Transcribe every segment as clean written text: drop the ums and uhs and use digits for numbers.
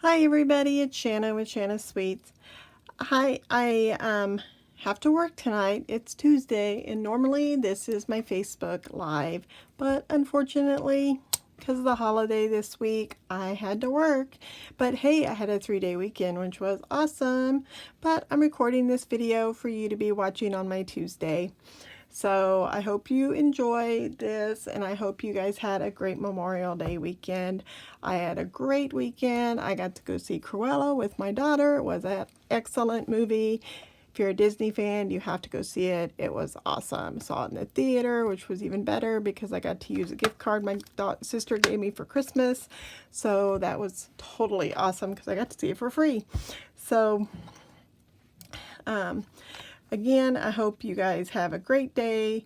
Hi everybody, it's Shanna with Shanna Sweets. Hi, I have to work tonight. It's Tuesday and normally this is my Facebook Live, but unfortunately, because of the holiday this week, I had to work. But hey, I had a 3-day weekend, which was awesome. But I'm recording this video for you to be watching on my Tuesday. So I hope you enjoyed this, and I hope you guys had a great Memorial Day weekend. I had a great weekend. I got to go see Cruella with my daughter. It was an excellent movie. If you're a Disney fan, you have to go see it. It was awesome. Saw it in the theater, which was even better because I got to use a gift card my sister gave me for Christmas. So that was totally awesome because I got to see it for free. So, again, I hope you guys have a great day,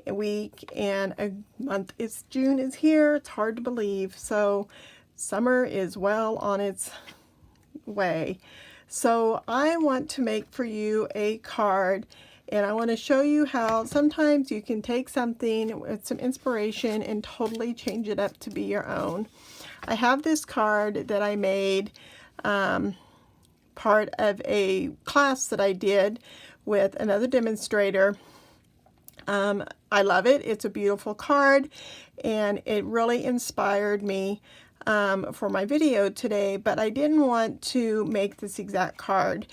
a week, and a month. June is here. It's hard to believe. So summer is well on its way. So I want to make for you a card, and I want to show you how sometimes you can take something with some inspiration and totally change it up to be your own. I have this card that I made part of a class that I did with another demonstrator. I love it. It's a beautiful card, and it really inspired me for my video today, but I didn't want to make this exact card.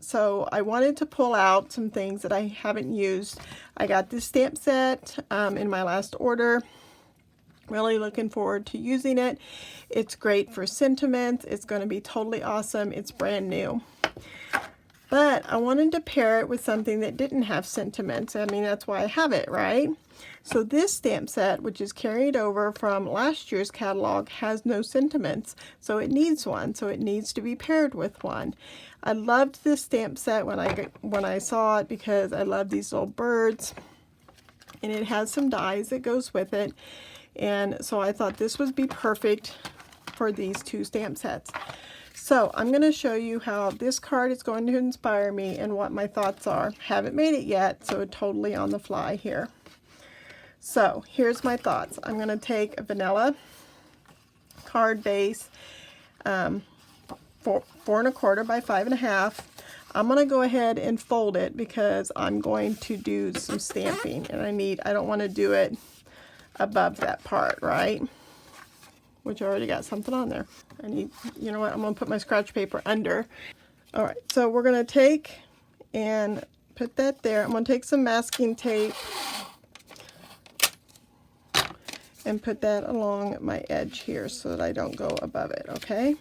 So I wanted to pull out some things that I haven't used. I got this stamp set in my last order. Really looking forward to using it. It's great for sentiments. It's going to be totally awesome. It's brand new. But I wanted to pair it with something that didn't have sentiments. I mean, that's why I have it, right? So this stamp set, which is carried over from last year's catalog, has no sentiments. So it needs one. So it needs to be paired with one. I loved this stamp set when I saw it because I love these little birds. And it has some dies that goes with it. And so I thought this would be perfect for these two stamp sets. So I'm going to show you how this card is going to inspire me and what my thoughts are. Haven't made it yet, so totally on the fly here. So here's my thoughts. I'm going to take a vanilla card base, 4 1/4 by 5.5. I'm going to go ahead and fold it because I'm going to do some stamping, and I don't want to do it above that part, right? Which I already got something on there. You know what, I'm going to put my scratch paper under. All right, so we're going to take and put that there. I'm going to take some masking tape and put that along my edge here so that I don't go above it, okay?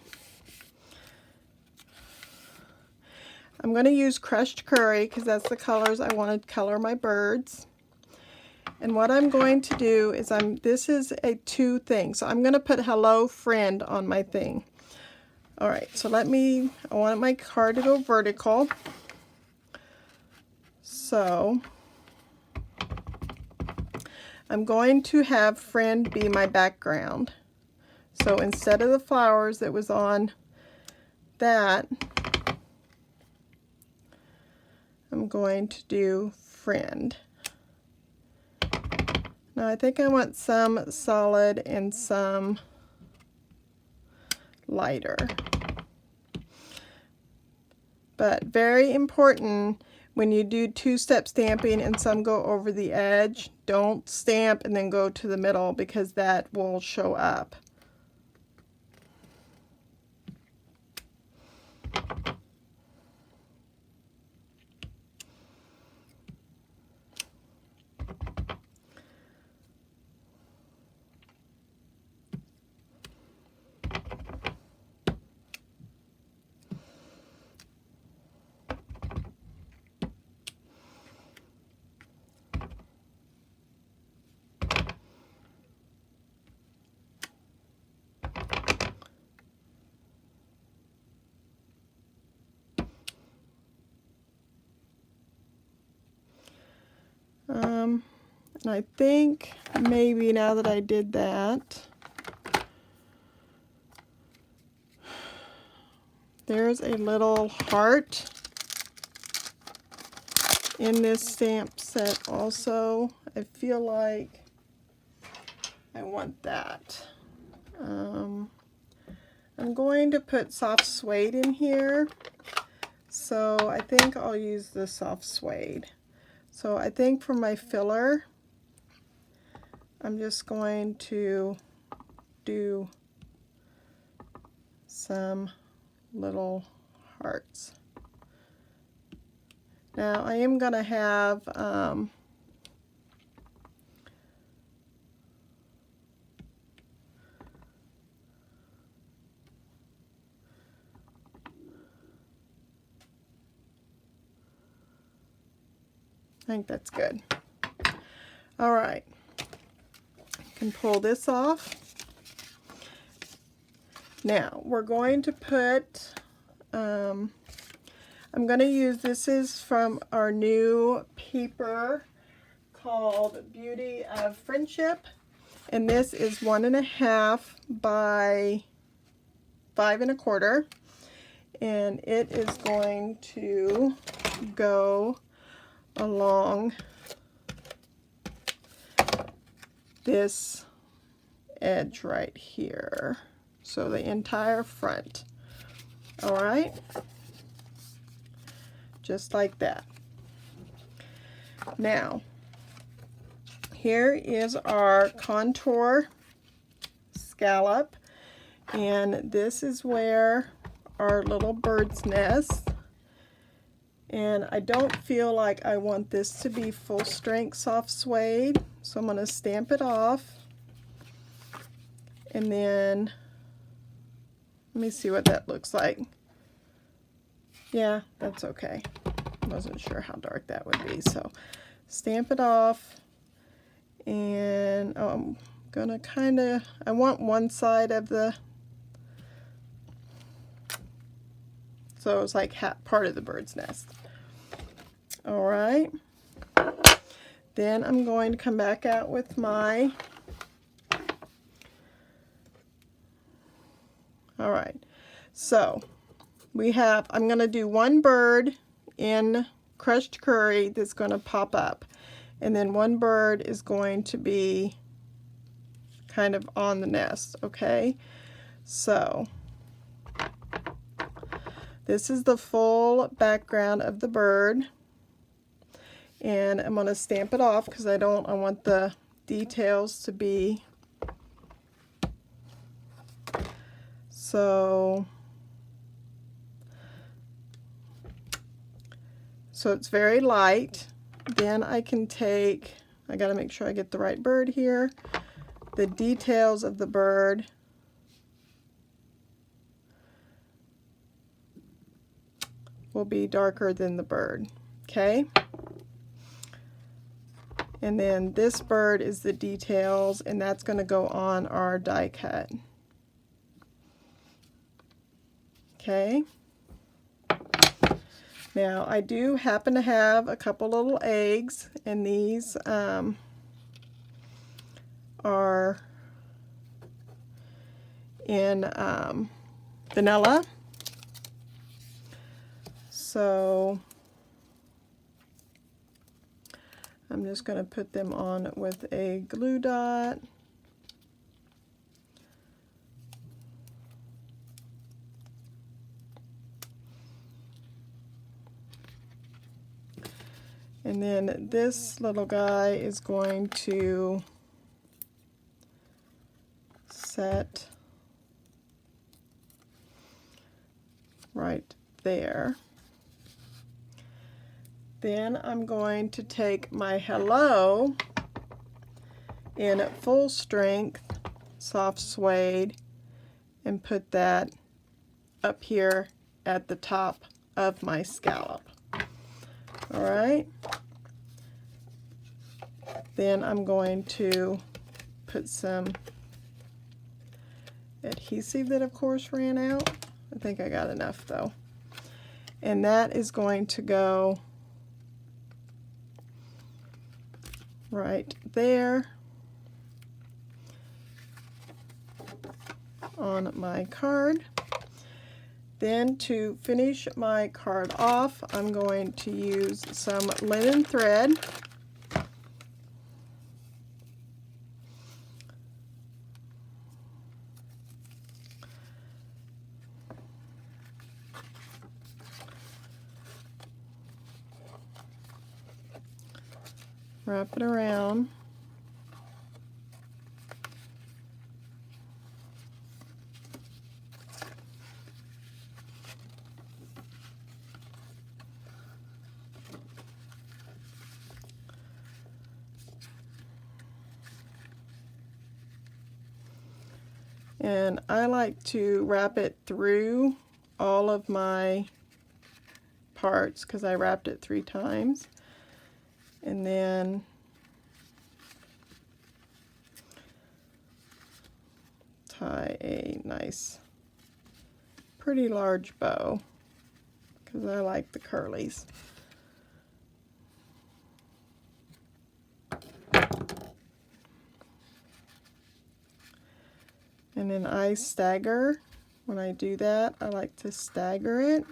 I'm going to use crushed curry because that's the colors I want to color my birds. And what I'm going to do is this is a 2 thing. So I'm going to put hello friend on my thing. All right, so I want my card to go vertical. So I'm going to have friend be my background. So instead of the flowers that was on that, I'm going to do friend. Now I think I want some solid and some lighter. But very important, when you do 2-step stamping and some go over the edge, don't stamp and then go to the middle because that will show up. And I think maybe now that I did that, there's a little heart in this stamp set also. I feel like I want that. I'm going to put soft suede in here, so I think I'll use the soft suede. So I think for my filler, I'm just going to do some little hearts. Now I am going to have I think that's good. All right, can pull this off. Now we're going to put, I'm going to use, this is from our new paper called Beauty of Friendship, and this is 1.5 by 5 1/4, and it is going to go along this edge right here, so the entire front. All right, just like that. Now here is our contour scallop, and this is where our little bird's nest, and I don't feel like I want this to be full strength soft suede, so I'm going to stamp it off, and then let me see what that looks like. Yeah, that's okay. I wasn't sure how dark that would be, so stamp it off, and I'm gonna kind of, I want one side of the, so it's like part of the bird's nest. All right, then I'm going to come back out with my, all right, so we have, I'm going to do one bird in crushed curry that's going to pop up, and then one bird is going to be kind of on the nest. Okay, so this is the full background of the bird, and I'm going to stamp it off because I want the details to be, so it's very light. Then I can take, I got to make sure I get the right bird here, the details of the bird, will be darker than the bird. Okay, and then this bird is the details, and that's going to go on our die cut. Okay, now I do happen to have a couple little eggs, and these are in vanilla, so I'm just going to put them on with a glue dot. And then this little guy is going to set right there. Then I'm going to take my Hello in full strength soft suede and put that up here at the top of my scallop. All right, then I'm going to put some adhesive that of course ran out. I think I got enough though, and that is going to go right there on my card. Then to finish my card off, I'm going to use some linen thread. wrap it around. And I like to wrap it through all of my parts because I wrapped it 3 times. And then tie a nice, pretty large bow because I like the curlies. And then I stagger. When I do that, I like to stagger it.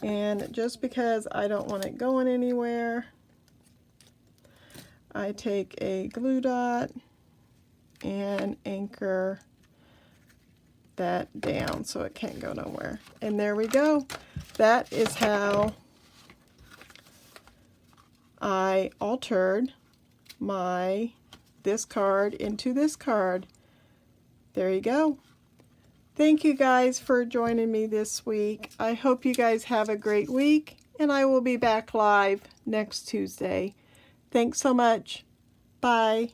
And just because I don't want it going anywhere, I take a glue dot and anchor that down so it can't go nowhere. And there we go. That is how I altered this card into this card. There you go. Thank you guys for joining me this week. I hope you guys have a great week, and I will be back live next Tuesday. Thanks so much. Bye.